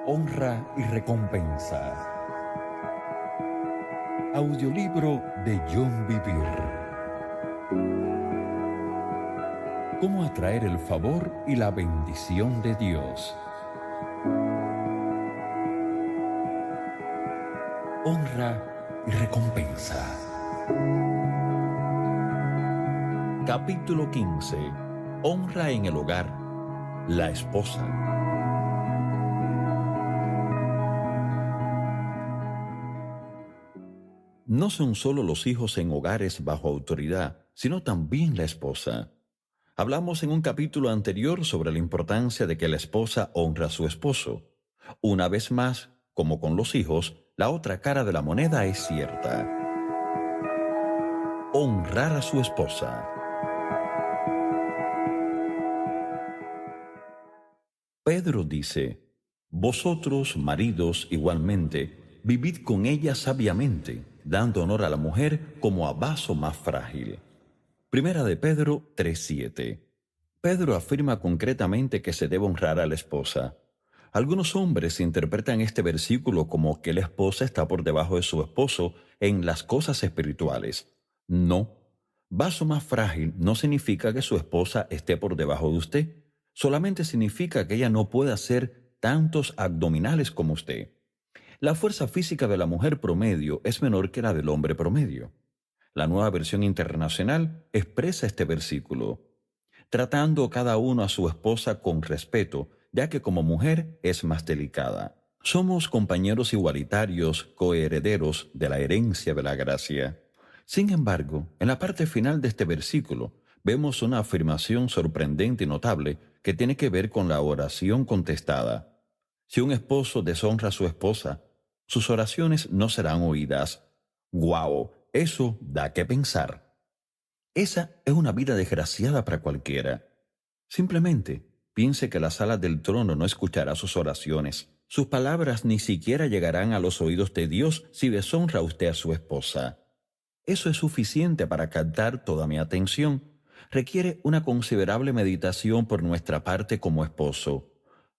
Honra y recompensa. Audiolibro de John Bevere. ¿Cómo atraer el favor y la bendición de Dios? Honra y recompensa. Capítulo 15. Honra en el hogar. La esposa. No son solo los hijos en hogares bajo autoridad, sino también la esposa. Hablamos en un capítulo anterior sobre la importancia de que la esposa honre a su esposo. Una vez más, como con los hijos, la otra cara de la moneda es cierta. Honrar a su esposa. Pedro dice: vosotros, maridos, igualmente, vivid con ella sabiamente, dando honor a la mujer como a vaso más frágil. Primera de Pedro 3:7. Pedro afirma concretamente que se debe honrar a la esposa. Algunos hombres interpretan este versículo como que la esposa está por debajo de su esposo en las cosas espirituales. No. Vaso más frágil no significa que su esposa esté por debajo de usted. Solamente significa que ella no puede hacer tantos abdominales como usted. La fuerza física de la mujer promedio es menor que la del hombre promedio. La Nueva Versión Internacional expresa este versículo: tratando cada uno a su esposa con respeto, ya que como mujer es más delicada. Somos compañeros igualitarios, coherederos de la herencia de la gracia. Sin embargo, en la parte final de este versículo, vemos una afirmación sorprendente y notable que tiene que ver con la oración contestada. Si un esposo deshonra a su esposa, sus oraciones no serán oídas. ¡Guau! Eso da que pensar. Esa es una vida desgraciada para cualquiera. Simplemente piense que la sala del trono no escuchará sus oraciones. Sus palabras ni siquiera llegarán a los oídos de Dios si deshonra usted a su esposa. Eso es suficiente para captar toda mi atención. Requiere una considerable meditación por nuestra parte como esposo.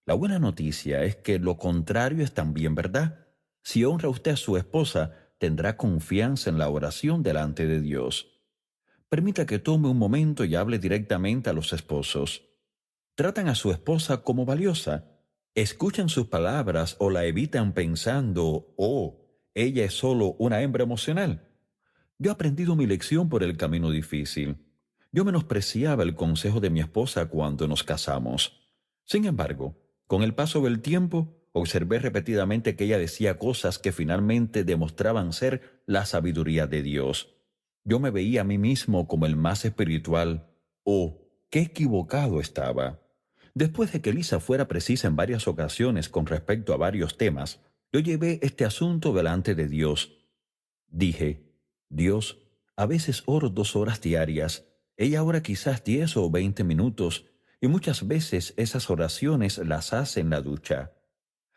La buena noticia es que lo contrario es también verdad. Si honra usted a su esposa, tendrá confianza en la oración delante de Dios. Permita que tome un momento y hable directamente a los esposos. ¿Tratan a su esposa como valiosa? ¿Escuchan sus palabras o la evitan pensando: oh, ella es solo una hembra emocional? Yo he aprendido mi lección por el camino difícil. Yo menospreciaba el consejo de mi esposa cuando nos casamos. Sin embargo, con el paso del tiempo, observé repetidamente que ella decía cosas que finalmente demostraban ser la sabiduría de Dios. Yo me veía a mí mismo como el más espiritual. ¡Oh, qué equivocado estaba! Después de que Lisa fuera precisa en varias ocasiones con respecto a varios temas, yo llevé este asunto delante de Dios. Dije: Dios, a veces oro 2 horas diarias, ella ora quizás 10 o 20 minutos, y muchas veces esas oraciones las hace en la ducha.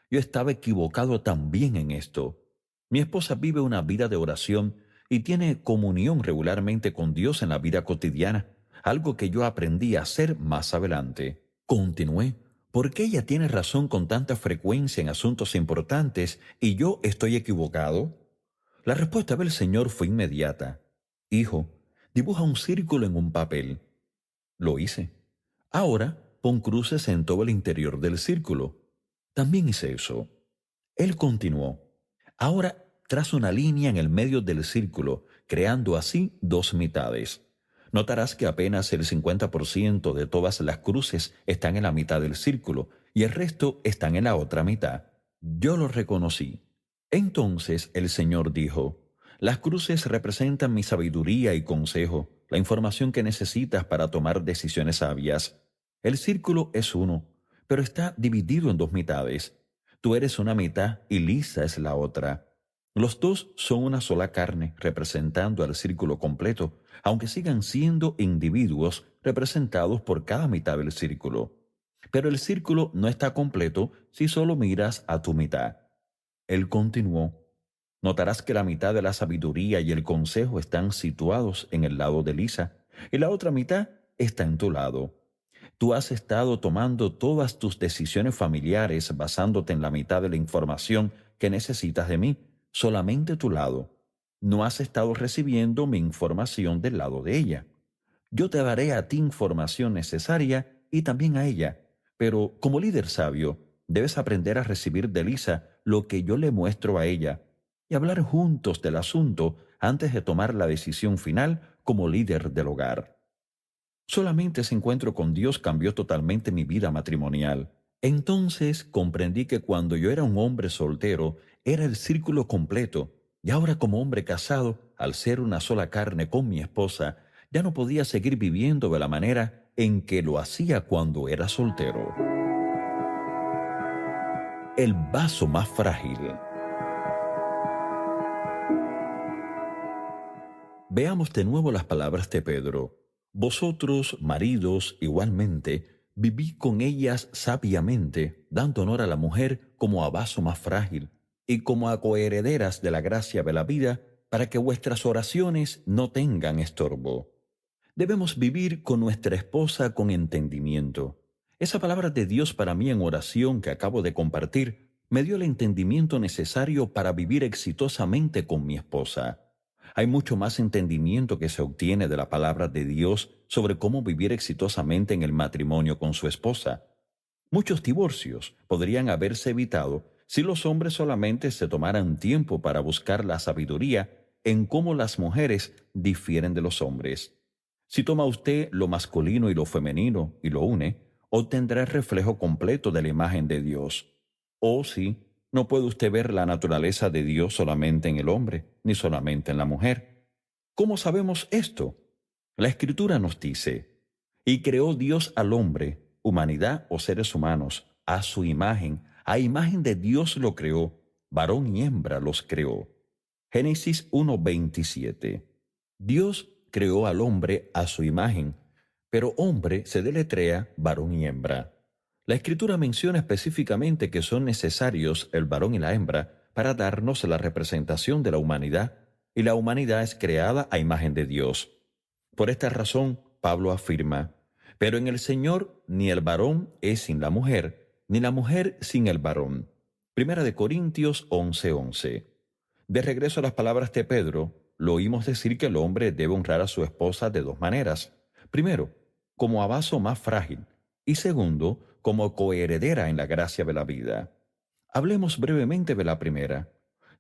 Yo estaba equivocado también en esto. Mi esposa vive una vida de oración y tiene comunión regularmente con Dios en la vida cotidiana, algo que yo aprendí a hacer más adelante. Continué: ¿por qué ella tiene razón con tanta frecuencia en asuntos importantes y yo estoy equivocado? La respuesta del Señor fue inmediata: hijo, dibuja un círculo en un papel. Lo hice. Ahora pon cruces en todo el interior del círculo. También hice eso. Él continuó: ahora traza una línea en el medio del círculo, creando así 2 mitades. Notarás que apenas el 50% de todas las cruces están en la mitad del círculo y el resto están en la otra mitad. Yo lo reconocí. Entonces el Señor dijo: las cruces representan mi sabiduría y consejo, la información que necesitas para tomar decisiones sabias. El círculo es uno, pero está dividido en 2 mitades. Tú eres una mitad y Lisa es la otra. Los dos son una sola carne, representando al círculo completo, aunque sigan siendo individuos representados por cada mitad del círculo. Pero el círculo no está completo si solo miras a tu mitad. Él continuó: notarás que la mitad de la sabiduría y el consejo están situados en el lado de Lisa, y la otra mitad está en tu lado. Tú has estado tomando todas tus decisiones familiares basándote en la mitad de la información que necesitas de mí, solamente tu lado. No has estado recibiendo mi información del lado de ella. Yo te daré a ti información necesaria y también a ella, pero como líder sabio, debes aprender a recibir de Lisa lo que yo le muestro a ella y hablar juntos del asunto antes de tomar la decisión final como líder del hogar. Solamente ese encuentro con Dios cambió totalmente mi vida matrimonial. Entonces comprendí que cuando yo era un hombre soltero, era el círculo completo, y ahora como hombre casado, al ser una sola carne con mi esposa, ya no podía seguir viviendo de la manera en que lo hacía cuando era soltero. El vaso más frágil. Veamos de nuevo las palabras de Pedro. Vosotros, maridos, igualmente, vivid con ellas sabiamente, dando honor a la mujer como a vaso más frágil, y como a coherederas de la gracia de la vida, para que vuestras oraciones no tengan estorbo. Debemos vivir con nuestra esposa con entendimiento. Esa palabra de Dios para mí en oración que acabo de compartir me dio el entendimiento necesario para vivir exitosamente con mi esposa. Hay mucho más entendimiento que se obtiene de la palabra de Dios sobre cómo vivir exitosamente en el matrimonio con su esposa. Muchos divorcios podrían haberse evitado si los hombres solamente se tomaran tiempo para buscar la sabiduría en cómo las mujeres difieren de los hombres. Si toma usted lo masculino y lo femenino y lo une, obtendrá el reflejo completo de la imagen de Dios. O si no puede usted ver la naturaleza de Dios solamente en el hombre, ni solamente en la mujer. ¿Cómo sabemos esto? La Escritura nos dice, y creó Dios al hombre, humanidad o seres humanos, a su imagen, a imagen de Dios lo creó, varón y hembra los creó. Génesis 1:27. Dios creó al hombre a su imagen, pero hombre se deletrea varón y hembra. La Escritura menciona específicamente que son necesarios el varón y la hembra para darnos la representación de la humanidad, y la humanidad es creada a imagen de Dios. Por esta razón, Pablo afirma, pero en el Señor ni el varón es sin la mujer, ni la mujer sin el varón. Primera de Corintios 11:11. De regreso a las palabras de Pedro, lo oímos decir que el hombre debe honrar a su esposa de dos maneras. Primero, como a vaso más frágil, y segundo, como coheredera en la gracia de la vida. Hablemos brevemente de la primera.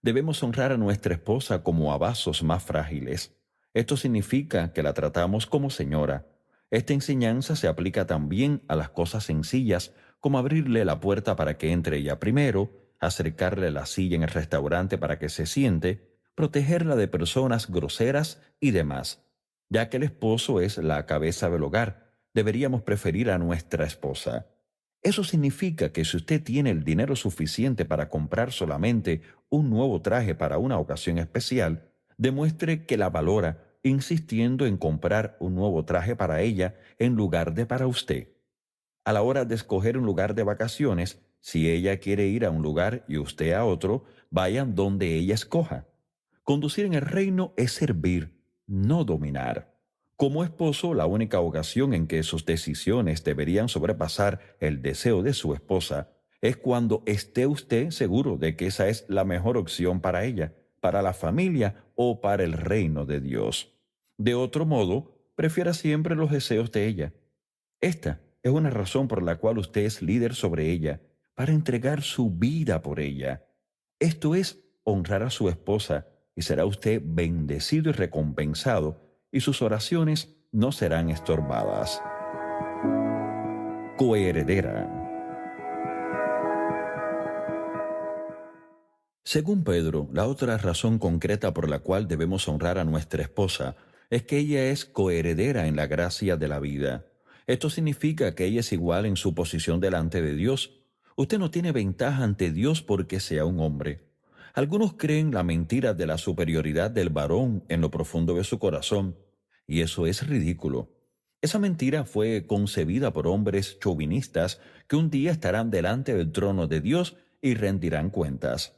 Debemos honrar a nuestra esposa como a vasos más frágiles. Esto significa que la tratamos como señora. Esta enseñanza se aplica también a las cosas sencillas, como abrirle la puerta para que entre ella primero, acercarle la silla en el restaurante para que se siente, protegerla de personas groseras y demás. Ya que el esposo es la cabeza del hogar, deberíamos preferir a nuestra esposa. Eso significa que si usted tiene el dinero suficiente para comprar solamente un nuevo traje para una ocasión especial, demuestre que la valora insistiendo en comprar un nuevo traje para ella en lugar de para usted. A la hora de escoger un lugar de vacaciones, si ella quiere ir a un lugar y usted a otro, vayan donde ella escoja. Conducir en el reino es servir, no dominar. Como esposo, la única ocasión en que sus decisiones deberían sobrepasar el deseo de su esposa es cuando esté usted seguro de que esa es la mejor opción para ella, para la familia o para el reino de Dios. De otro modo, prefiera siempre los deseos de ella. Esta es una razón por la cual usted es líder sobre ella, para entregar su vida por ella. Esto es honrar a su esposa, y será usted bendecido y recompensado, y sus oraciones no serán estorbadas. Coheredera. Según Pedro, la otra razón concreta por la cual debemos honrar a nuestra esposa es que ella es coheredera en la gracia de la vida. Esto significa que ella es igual en su posición delante de Dios. Usted no tiene ventaja ante Dios porque sea un hombre. Algunos creen la mentira de la superioridad del varón en lo profundo de su corazón, y eso es ridículo. Esa mentira fue concebida por hombres chauvinistas que un día estarán delante del trono de Dios y rendirán cuentas.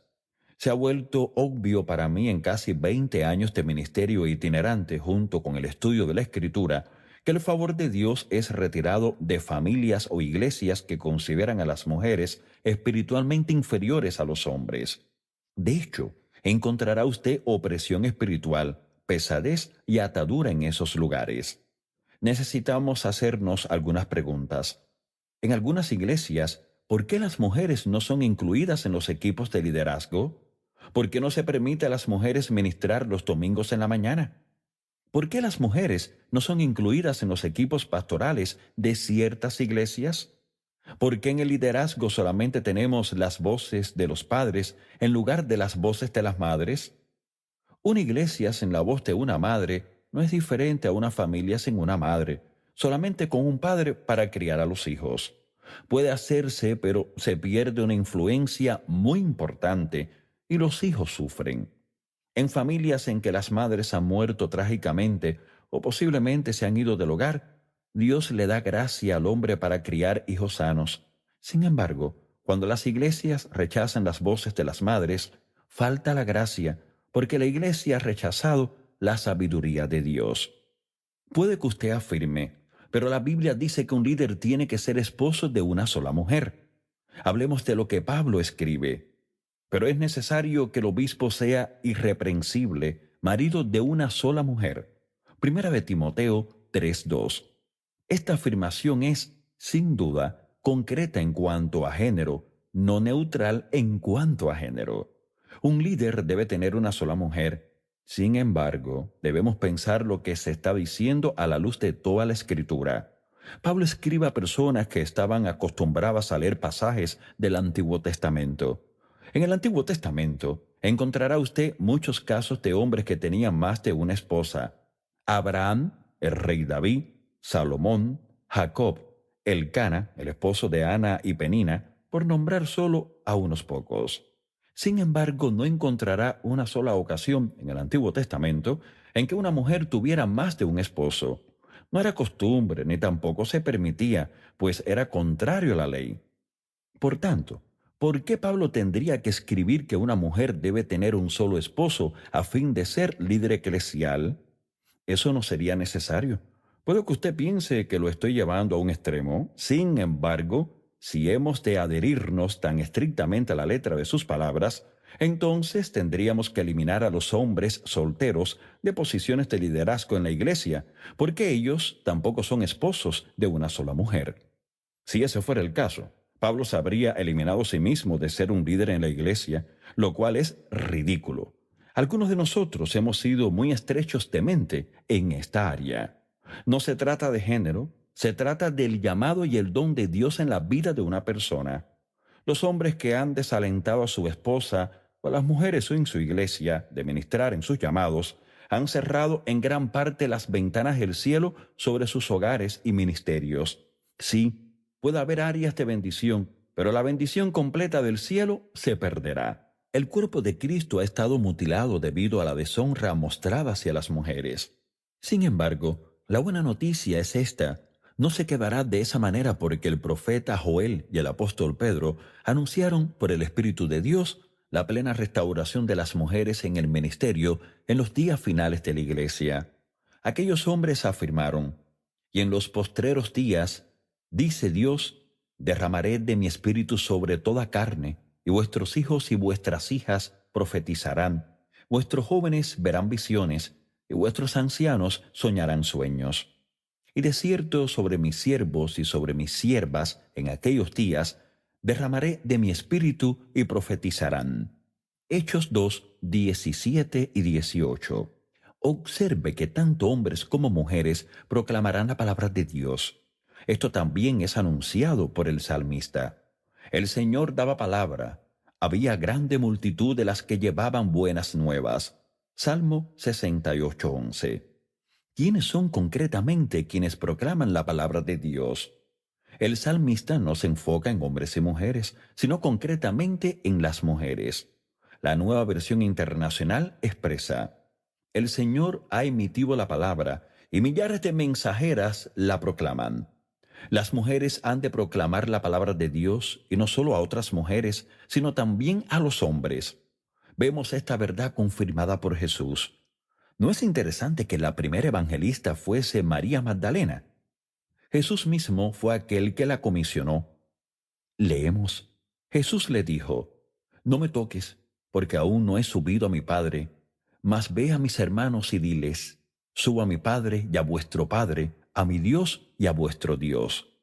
Se ha vuelto obvio para mí en casi 20 años de ministerio itinerante junto con el estudio de la Escritura que el favor de Dios es retirado de familias o iglesias que consideran a las mujeres espiritualmente inferiores a los hombres. De hecho, encontrará usted opresión espiritual, pesadez y atadura en esos lugares. Necesitamos hacernos algunas preguntas. En algunas iglesias, ¿por qué las mujeres no son incluidas en los equipos de liderazgo? ¿Por qué no se permite a las mujeres ministrar los domingos en la mañana? ¿Por qué las mujeres no son incluidas en los equipos pastorales de ciertas iglesias? ¿Por qué en el liderazgo solamente tenemos las voces de los padres en lugar de las voces de las madres? Una iglesia sin la voz de una madre no es diferente a una familia sin una madre, solamente con un padre para criar a los hijos. Puede hacerse, pero se pierde una influencia muy importante y los hijos sufren. En familias en que las madres han muerto trágicamente o posiblemente se han ido del hogar, Dios le da gracia al hombre para criar hijos sanos. Sin embargo, cuando las iglesias rechazan las voces de las madres, falta la gracia, porque la iglesia ha rechazado la sabiduría de Dios. Puede que usted afirme, pero la Biblia dice que un líder tiene que ser esposo de una sola mujer. Hablemos de lo que Pablo escribe. Pero es necesario que el obispo sea irreprensible, marido de una sola mujer. Primera de Timoteo 3:2. Esta afirmación es, sin duda, concreta en cuanto a género, no neutral en cuanto a género. Un líder debe tener una sola mujer. Sin embargo, debemos pensar lo que se está diciendo a la luz de toda la Escritura. Pablo escribe a personas que estaban acostumbradas a leer pasajes del Antiguo Testamento. En el Antiguo Testamento encontrará usted muchos casos de hombres que tenían más de una esposa. Abraham, el rey David, Salomón, Jacob, Elcana, el esposo de Ana y Penina, por nombrar solo a unos pocos. Sin embargo, no encontrará una sola ocasión en el Antiguo Testamento en que una mujer tuviera más de un esposo. No era costumbre ni tampoco se permitía, pues era contrario a la ley. Por tanto, ¿por qué Pablo tendría que escribir que una mujer debe tener un solo esposo a fin de ser líder eclesial? Eso no sería necesario. Puede que usted piense que lo estoy llevando a un extremo. Sin embargo, si hemos de adherirnos tan estrictamente a la letra de sus palabras, entonces tendríamos que eliminar a los hombres solteros de posiciones de liderazgo en la iglesia, porque ellos tampoco son esposos de una sola mujer. Si ese fuera el caso, Pablo se habría eliminado a sí mismo de ser un líder en la iglesia, lo cual es ridículo. Algunos de nosotros hemos sido muy estrechos de mente en esta área. No se trata de género, se trata del llamado y el don de Dios en la vida de una persona. Los hombres que han desalentado a su esposa o a las mujeres en su iglesia de ministrar en sus llamados han cerrado en gran parte las ventanas del cielo sobre sus hogares y ministerios. Sí, puede haber áreas de bendición, pero la bendición completa del cielo se perderá. El cuerpo de Cristo ha estado mutilado debido a la deshonra mostrada hacia las mujeres. Sin embargo, la buena noticia es esta: no se quedará de esa manera porque el profeta Joel y el apóstol Pedro anunciaron por el Espíritu de Dios la plena restauración de las mujeres en el ministerio en los días finales de la iglesia. Aquellos hombres afirmaron: y en los postreros días, dice Dios, derramaré de mi espíritu sobre toda carne, y vuestros hijos y vuestras hijas profetizarán, vuestros jóvenes verán visiones, y vuestros ancianos soñarán sueños. Y de cierto sobre mis siervos y sobre mis siervas en aquellos días derramaré de mi espíritu y profetizarán. Hechos 2, 17 y 18. Observe que tanto hombres como mujeres proclamarán la palabra de Dios. Esto también es anunciado por el salmista. El Señor daba palabra. Había grande multitud de las que llevaban buenas nuevas. Salmo 68:11. ¿Quiénes son concretamente quienes proclaman la palabra de Dios? El salmista no se enfoca en hombres y mujeres, sino concretamente en las mujeres. La Nueva Versión Internacional expresa: el Señor ha emitido la palabra, y millares de mensajeras la proclaman. Las mujeres han de proclamar la palabra de Dios, y no solo a otras mujeres, sino también a los hombres. Vemos esta verdad confirmada por Jesús. ¿No es interesante que la primera evangelista fuese María Magdalena? Jesús mismo fue aquel que la comisionó. Leemos. Jesús le dijo, no me toques, porque aún no he subido a mi Padre, mas ve a mis hermanos y diles, subo a mi Padre y a vuestro Padre, a mi Dios y a vuestro Dios.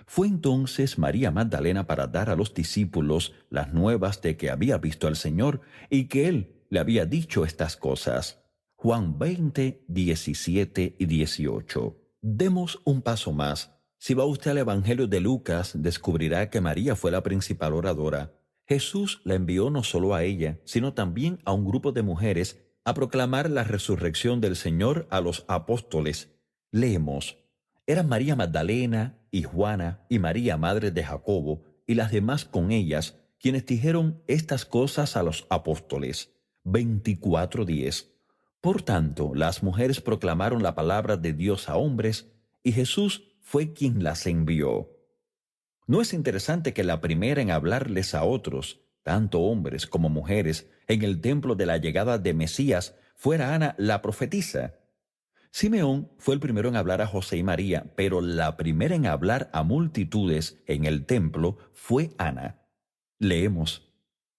Fue entonces María Magdalena para dar a los discípulos las nuevas de que había visto al Señor y que Él le había dicho estas cosas. Juan 20, 17 y 18. Demos un paso más. Si va usted al Evangelio de Lucas, descubrirá que María fue la principal oradora. Jesús la envió no solo a ella, sino también a un grupo de mujeres a proclamar la resurrección del Señor a los apóstoles. Leemos. Eran María Magdalena y Juana y María, madre de Jacobo, y las demás con ellas, quienes dijeron estas cosas a los apóstoles. 24:10. Por tanto, las mujeres proclamaron la palabra de Dios a hombres, y Jesús fue quien las envió. ¿No es interesante que la primera en hablarles a otros, tanto hombres como mujeres, en el templo de la llegada de Mesías, fuera Ana la profetisa? Simeón fue el primero en hablar a José y María, pero la primera en hablar a multitudes en el templo fue Ana. Leemos.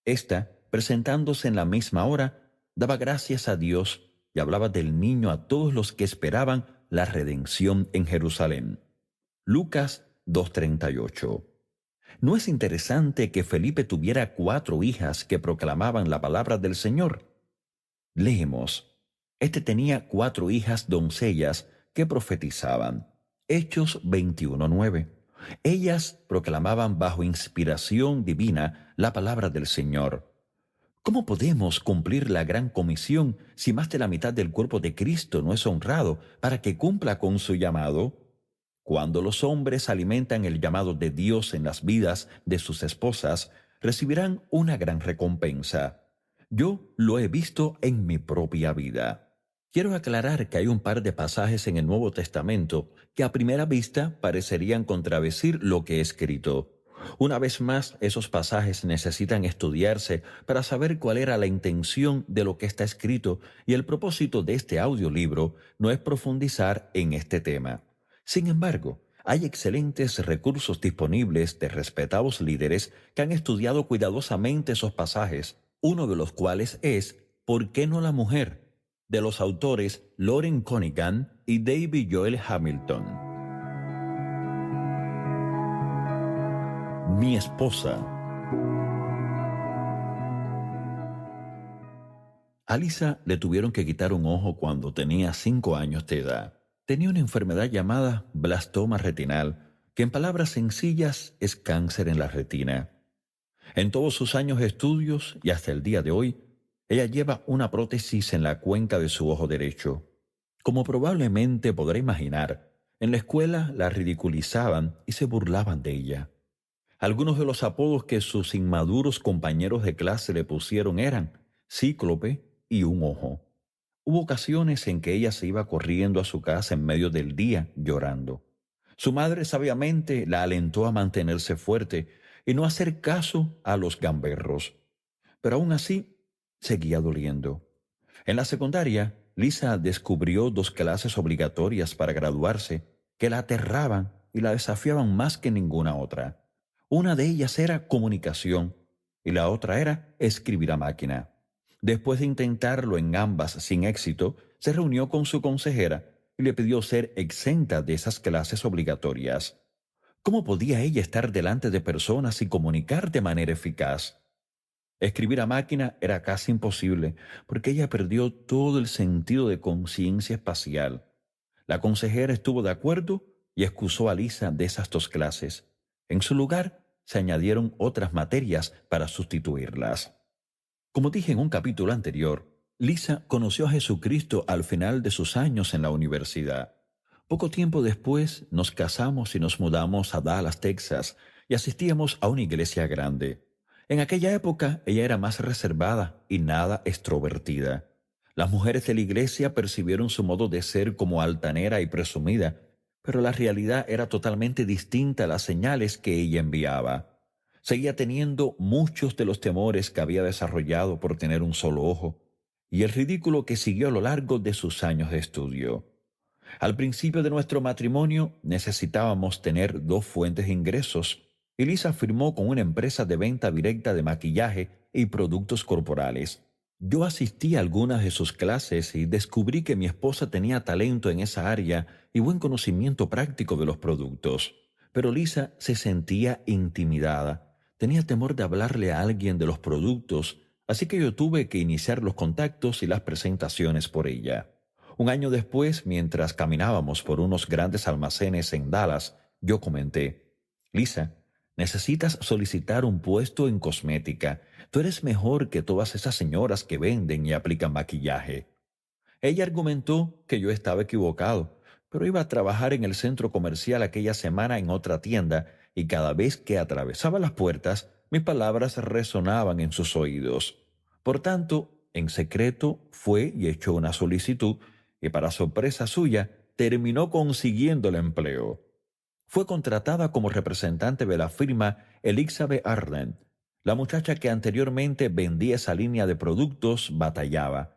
Esta, presentándose en la misma hora, daba gracias a Dios y hablaba del niño a todos los que esperaban la redención en Jerusalén. Lucas 2:38. ¿No es interesante que Felipe tuviera 4 hijas que proclamaban la palabra del Señor? Leemos. Este tenía 4 hijas doncellas que profetizaban. Hechos 21:9. Ellas proclamaban bajo inspiración divina la palabra del Señor. ¿Cómo podemos cumplir la gran comisión si más de la mitad del cuerpo de Cristo no es honrado para que cumpla con su llamado? Cuando los hombres alimentan el llamado de Dios en las vidas de sus esposas, recibirán una gran recompensa. Yo lo he visto en mi propia vida. Quiero aclarar que hay un par de pasajes en el Nuevo Testamento que a primera vista parecerían contradecir lo que he escrito. Una vez más, esos pasajes necesitan estudiarse para saber cuál era la intención de lo que está escrito, y el propósito de este audiolibro no es profundizar en este tema. Sin embargo, hay excelentes recursos disponibles de respetados líderes que han estudiado cuidadosamente esos pasajes, uno de los cuales es ¿Por qué no la mujer?, de los autores Loren Cunningham y David Joel Hamilton. Mi esposa. A Lisa le tuvieron que quitar un ojo cuando tenía 5 años de edad. Tenía una enfermedad llamada blastoma retinal, que en palabras sencillas es cáncer en la retina. En todos sus años de estudios y hasta el día de hoy, ella lleva una prótesis en la cuenca de su ojo derecho. Como probablemente podrá imaginar, en la escuela la ridiculizaban y se burlaban de ella. Algunos de los apodos que sus inmaduros compañeros de clase le pusieron eran Cíclope y un ojo. Hubo ocasiones en que ella se iba corriendo a su casa en medio del día llorando. Su madre sabiamente la alentó a mantenerse fuerte y no hacer caso a los gamberros. Pero aún así, seguía doliendo. En la secundaria, Lisa descubrió 2 clases obligatorias para graduarse que la aterraban y la desafiaban más que ninguna otra. Una de ellas era comunicación y la otra era escribir a máquina. Después de intentarlo en ambas sin éxito, se reunió con su consejera y le pidió ser exenta de esas clases obligatorias. ¿Cómo podía ella estar delante de personas y comunicar de manera eficaz? Escribir a máquina era casi imposible, porque ella perdió todo el sentido de conciencia espacial. La consejera estuvo de acuerdo y excusó a Lisa de esas 2 clases. En su lugar, se añadieron otras materias para sustituirlas. Como dije en un capítulo anterior, Lisa conoció a Jesucristo al final de sus años en la universidad. Poco tiempo después nos casamos y nos mudamos a Dallas, Texas, y asistíamos a una iglesia grande. En aquella época ella era más reservada y nada extrovertida. Las mujeres de la iglesia percibieron su modo de ser como altanera y presumida, pero la realidad era totalmente distinta a las señales que ella enviaba. Seguía teniendo muchos de los temores que había desarrollado por tener un solo ojo, y el ridículo que siguió a lo largo de sus años de estudio. Al principio de nuestro matrimonio necesitábamos tener dos fuentes de ingresos y Lisa firmó con una empresa de venta directa de maquillaje y productos corporales. Yo asistí a algunas de sus clases y descubrí que mi esposa tenía talento en esa área y buen conocimiento práctico de los productos. Pero Lisa se sentía intimidada. Tenía temor de hablarle a alguien de los productos, así que yo tuve que iniciar los contactos y las presentaciones por ella. Un año después, mientras caminábamos por unos grandes almacenes en Dallas, yo comenté: Lisa, necesitas solicitar un puesto en cosmética. Tú eres mejor que todas esas señoras que venden y aplican maquillaje. Ella argumentó que yo estaba equivocado, pero iba a trabajar en el centro comercial aquella semana en otra tienda y cada vez que atravesaba las puertas, mis palabras resonaban en sus oídos. Por tanto, en secreto fue y echó una solicitud y para sorpresa suya terminó consiguiendo el empleo. Fue contratada como representante de la firma Elizabeth Arden. La muchacha que anteriormente vendía esa línea de productos batallaba.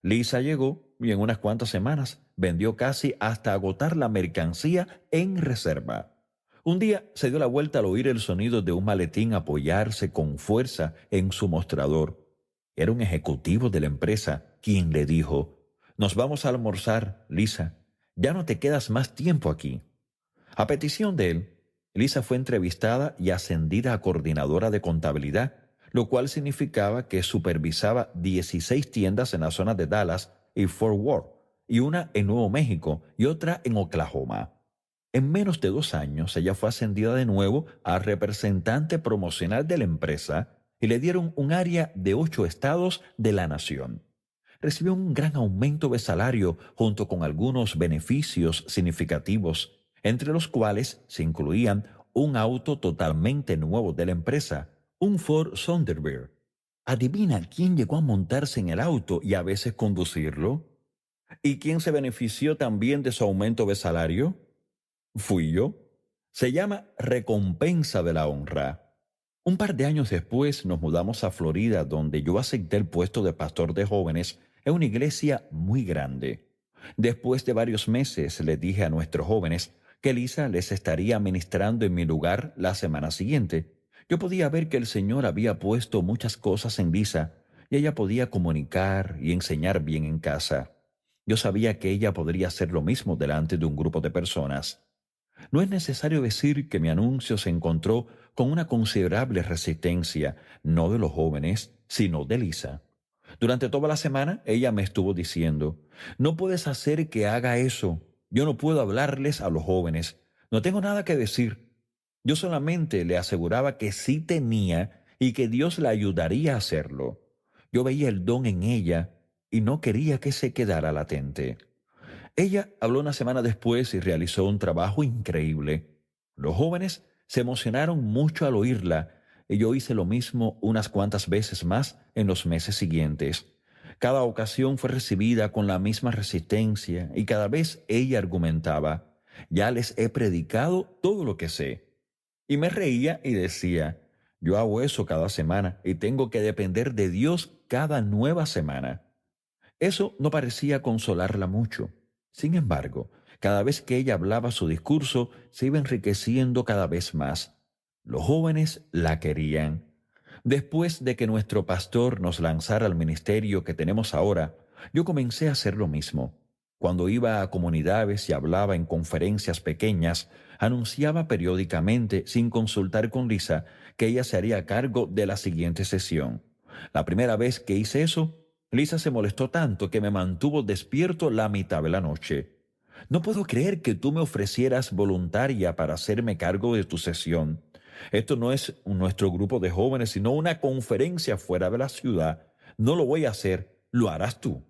Lisa llegó y en unas cuantas semanas vendió casi hasta agotar la mercancía en reserva. Un día se dio la vuelta al oír el sonido de un maletín apoyarse con fuerza en su mostrador. Era un ejecutivo de la empresa quien le dijo: «Nos vamos a almorzar, Lisa. Ya no te quedas más tiempo aquí». A petición de él, Lisa fue entrevistada y ascendida a coordinadora de contabilidad, lo cual significaba que supervisaba 16 tiendas en la zona de Dallas y Fort Worth, y una en Nuevo México y otra en Oklahoma. En menos de 2 años, ella fue ascendida de nuevo a representante promocional de la empresa y le dieron un área de 8 estados de la nación. Recibió un gran aumento de salario junto con algunos beneficios significativos, entre los cuales se incluían un auto totalmente nuevo de la empresa, un Ford Thunderbird. ¿Adivina quién llegó a montarse en el auto y a veces conducirlo? ¿Y quién se benefició también de su aumento de salario? Fui yo. Se llama recompensa de la honra. Un par de años después nos mudamos a Florida, donde yo acepté el puesto de pastor de jóvenes en una iglesia muy grande. Después de varios meses le dije a nuestros jóvenes que Lisa les estaría ministrando en mi lugar la semana siguiente. Yo podía ver que el Señor había puesto muchas cosas en Lisa y ella podía comunicar y enseñar bien en casa. Yo sabía que ella podría hacer lo mismo delante de un grupo de personas. No es necesario decir que mi anuncio se encontró con una considerable resistencia, no de los jóvenes, sino de Lisa. Durante toda la semana ella me estuvo diciendo: «No puedes hacer que haga eso. Yo no puedo hablarles a los jóvenes. No tengo nada que decir». Yo solamente le aseguraba que sí tenía y que Dios la ayudaría a hacerlo. Yo veía el don en ella y no quería que se quedara latente. Ella habló una semana después y realizó un trabajo increíble. Los jóvenes se emocionaron mucho al oírla y yo hice lo mismo unas cuantas veces más en los meses siguientes. Cada ocasión fue recibida con la misma resistencia y cada vez ella argumentaba: «Ya les he predicado todo lo que sé». Y me reía y decía: «Yo hago eso cada semana y tengo que depender de Dios cada nueva semana». Eso no parecía consolarla mucho. Sin embargo, cada vez que ella hablaba su discurso, se iba enriqueciendo cada vez más. Los jóvenes la querían. Después de que nuestro pastor nos lanzara al ministerio que tenemos ahora, yo comencé a hacer lo mismo. Cuando iba a comunidades y hablaba en conferencias pequeñas, anunciaba periódicamente, sin consultar con Lisa, que ella se haría cargo de la siguiente sesión. La primera vez que hice eso, Lisa se molestó tanto que me mantuvo despierto la mitad de la noche. «No puedo creer que tú me ofrecieras voluntaria para hacerme cargo de tu sesión. Esto no es nuestro grupo de jóvenes, sino una conferencia fuera de la ciudad. No lo voy a hacer, lo harás tú».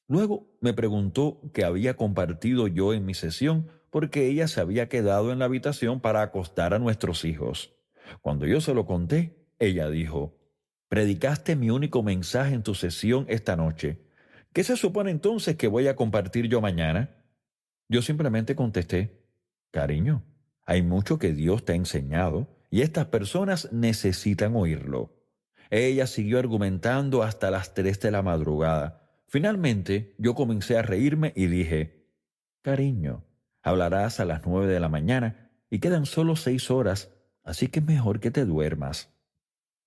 Luego me preguntó qué había compartido yo en mi sesión porque ella se había quedado en la habitación para acostar a nuestros hijos. Cuando yo se lo conté, ella dijo: «Predicaste mi único mensaje en tu sesión esta noche. ¿Qué se supone entonces que voy a compartir yo mañana?». Yo simplemente contesté: «Cariño, hay mucho que Dios te ha enseñado y estas personas necesitan oírlo». Ella siguió argumentando hasta las 3 de la madrugada. Finalmente, yo comencé a reírme y dije, cariño, hablarás a las 9 de la mañana y quedan solo 6 horas, así que es mejor que te duermas.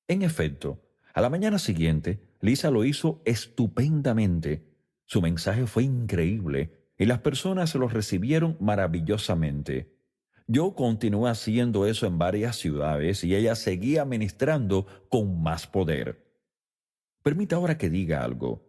En efecto, a la mañana siguiente, Lisa lo hizo estupendamente. Su mensaje fue increíble y las personas lo recibieron maravillosamente. Yo continué haciendo eso en varias ciudades y ella seguía ministrando con más poder. Permita ahora que diga algo.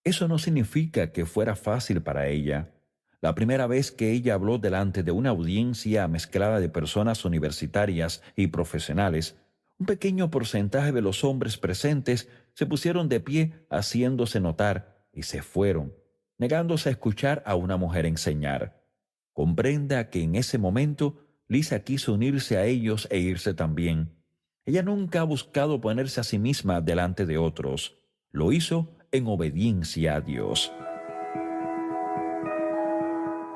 Eso no significa que fuera fácil para ella. La primera vez que ella habló delante de una audiencia mezclada de personas universitarias y profesionales, un pequeño porcentaje de los hombres presentes se pusieron de pie haciéndose notar y se fueron, negándose a escuchar a una mujer enseñar. Comprenda que en ese momento Lisa quiso unirse a ellos e irse también. Ella nunca ha buscado ponerse a sí misma delante de otros. Lo hizo en obediencia a Dios.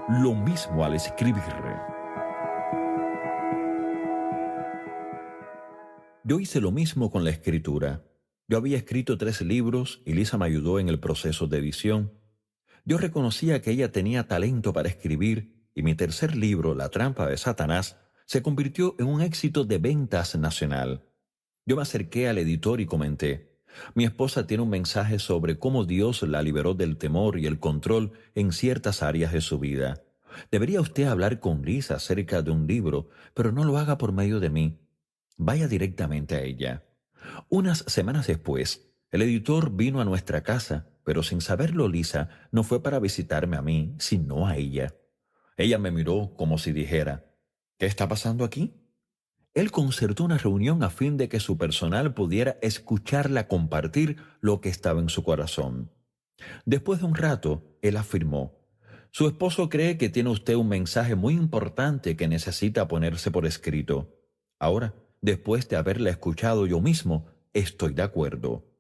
Lo mismo al escribir. Yo hice lo mismo con la escritura. Yo había escrito 3 libros y Lisa me ayudó en el proceso de edición. Yo reconocía que ella tenía talento para escribir y mi tercer libro, La trampa de Satanás, se convirtió en un éxito de ventas nacional. Yo me acerqué al editor y comenté, mi esposa tiene un mensaje sobre cómo Dios la liberó del temor y el control en ciertas áreas de su vida. Debería usted hablar con Lisa acerca de un libro, pero no lo haga por medio de mí. Vaya directamente a ella. Unas semanas después, el editor vino a nuestra casa, pero sin saberlo Lisa no fue para visitarme a mí, sino a ella. Ella me miró como si dijera, ¿qué está pasando aquí? Él concertó una reunión a fin de que su personal pudiera escucharla compartir lo que estaba en su corazón. Después de un rato, él afirmó, su esposo cree que tiene usted un mensaje muy importante que necesita ponerse por escrito. Ahora, después de haberla escuchado yo mismo, estoy de acuerdo.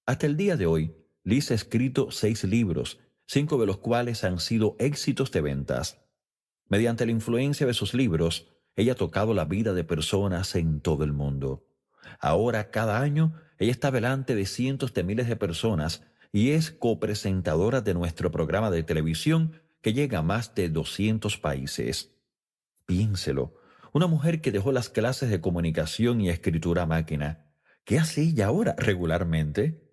Hasta el día de hoy, Liz ha escrito 6 libros, 5 de los cuales han sido éxitos de ventas. Mediante la influencia de sus libros, ella ha tocado la vida de personas en todo el mundo. Ahora, cada año, ella está delante de cientos de miles de personas y es copresentadora de nuestro programa de televisión que llega a más de 200 países. Piénselo, una mujer que dejó las clases de comunicación y escritura a máquina. ¿Qué hace ella ahora regularmente?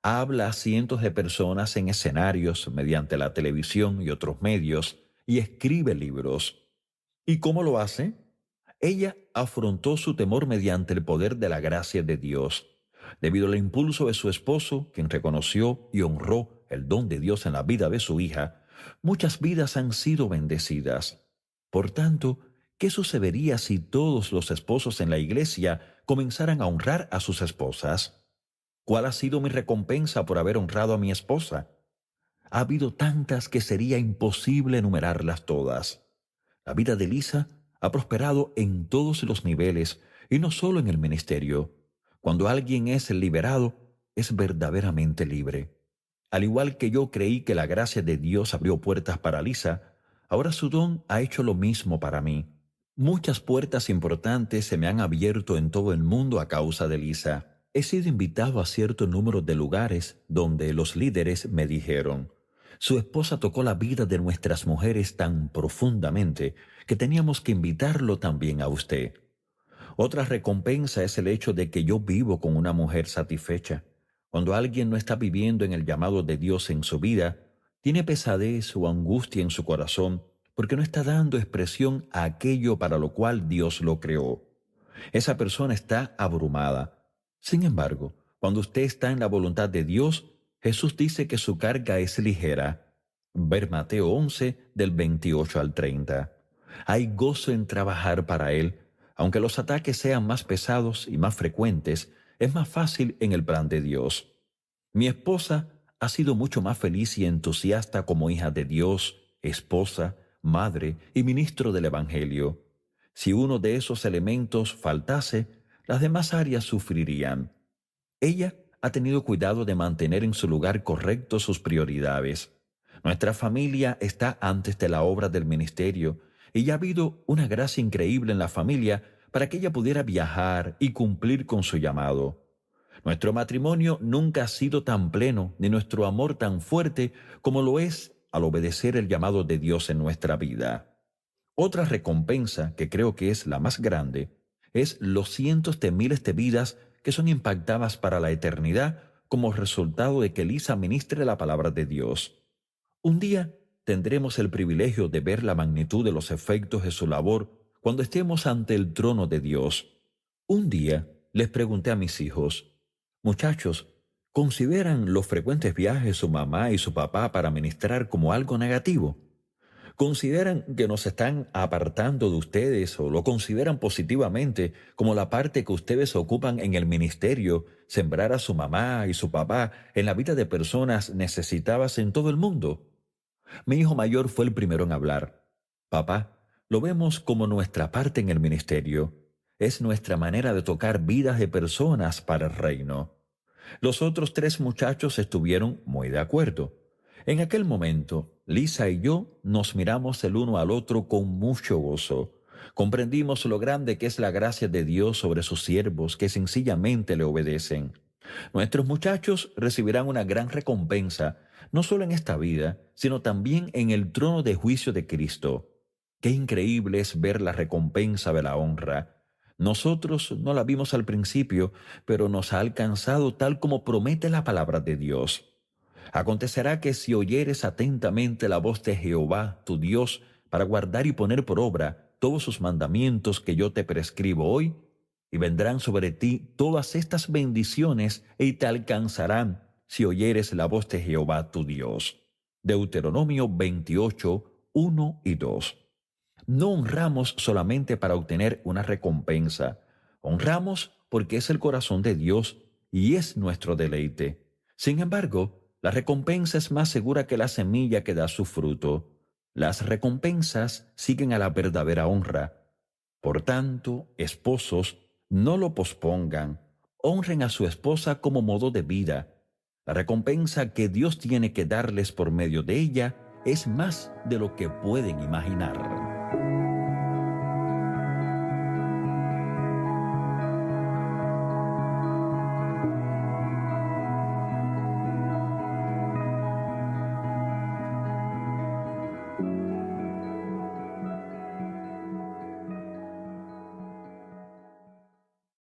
Habla a cientos de personas en escenarios mediante la televisión y otros medios y escribe libros. ¿Y cómo lo hace? Ella afrontó su temor mediante el poder de la gracia de Dios. Debido al impulso de su esposo, quien reconoció y honró el don de Dios en la vida de su hija, muchas vidas han sido bendecidas. Por tanto, ¿qué sucedería si todos los esposos en la iglesia comenzaran a honrar a sus esposas? ¿Cuál ha sido mi recompensa por haber honrado a mi esposa? Ha habido tantas que sería imposible enumerarlas todas. La vida de Lisa ha prosperado en todos los niveles y no solo en el ministerio. Cuando alguien es liberado, es verdaderamente libre. Al igual que yo creí que la gracia de Dios abrió puertas para Lisa, ahora su don ha hecho lo mismo para mí. Muchas puertas importantes se me han abierto en todo el mundo a causa de Lisa. He sido invitado a cierto número de lugares donde los líderes me dijeron, su esposa tocó la vida de nuestras mujeres tan profundamente que teníamos que invitarlo también a usted. Otra recompensa es el hecho de que yo vivo con una mujer satisfecha. Cuando alguien no está viviendo en el llamado de Dios en su vida, tiene pesadez o angustia en su corazón porque no está dando expresión a aquello para lo cual Dios lo creó. Esa persona está abrumada. Sin embargo, cuando usted está en la voluntad de Dios, Jesús dice que su carga es ligera. Ver Mateo 11, del 28 al 30. Hay gozo en trabajar para Él. Aunque los ataques sean más pesados y más frecuentes, es más fácil en el plan de Dios. Mi esposa ha sido mucho más feliz y entusiasta como hija de Dios, esposa, madre y ministro del Evangelio. Si uno de esos elementos faltase, las demás áreas sufrirían. Ella ha tenido cuidado de mantener en su lugar correcto sus prioridades. Nuestra familia está antes de la obra del ministerio y ya ha habido una gracia increíble en la familia para que ella pudiera viajar y cumplir con su llamado. Nuestro matrimonio nunca ha sido tan pleno, ni nuestro amor tan fuerte como lo es al obedecer el llamado de Dios en nuestra vida. Otra recompensa, que creo que es la más grande, es los cientos de miles de vidas que son impactadas para la eternidad como resultado de que Lisa ministre la palabra de Dios. Un día tendremos el privilegio de ver la magnitud de los efectos de su labor cuando estemos ante el trono de Dios. Un día les pregunté a mis hijos: muchachos, ¿consideran los frecuentes viajes de su mamá y su papá para ministrar como algo negativo? ¿Consideran que nos están apartando de ustedes o lo consideran positivamente como la parte que ustedes ocupan en el ministerio, sembrar a su mamá y su papá en la vida de personas necesitadas en todo el mundo? Mi hijo mayor fue el primero en hablar. Papá, lo vemos como nuestra parte en el ministerio. Es nuestra manera de tocar vidas de personas para el reino. Los otros tres muchachos estuvieron muy de acuerdo. En aquel momento, Lisa y yo nos miramos el uno al otro con mucho gozo. Comprendimos lo grande que es la gracia de Dios sobre sus siervos que sencillamente le obedecen. Nuestros muchachos recibirán una gran recompensa, no solo en esta vida, sino también en el trono de juicio de Cristo. Qué increíble es ver la recompensa de la honra. Nosotros no la vimos al principio, pero nos ha alcanzado tal como promete la palabra de Dios. Acontecerá que si oyeres atentamente la voz de Jehová, tu Dios, para guardar y poner por obra todos sus mandamientos que yo te prescribo hoy, y vendrán sobre ti todas estas bendiciones y te alcanzarán si oyeres la voz de Jehová tu Dios. Deuteronomio 28, 1 y 2. No honramos solamente para obtener una recompensa. Honramos porque es el corazón de Dios y es nuestro deleite. Sin embargo, la recompensa es más segura que la semilla que da su fruto. Las recompensas siguen a la verdadera honra. Por tanto, esposos, no lo pospongan. Honren a su esposa como modo de vida. La recompensa que Dios tiene que darles por medio de ella es más de lo que pueden imaginar.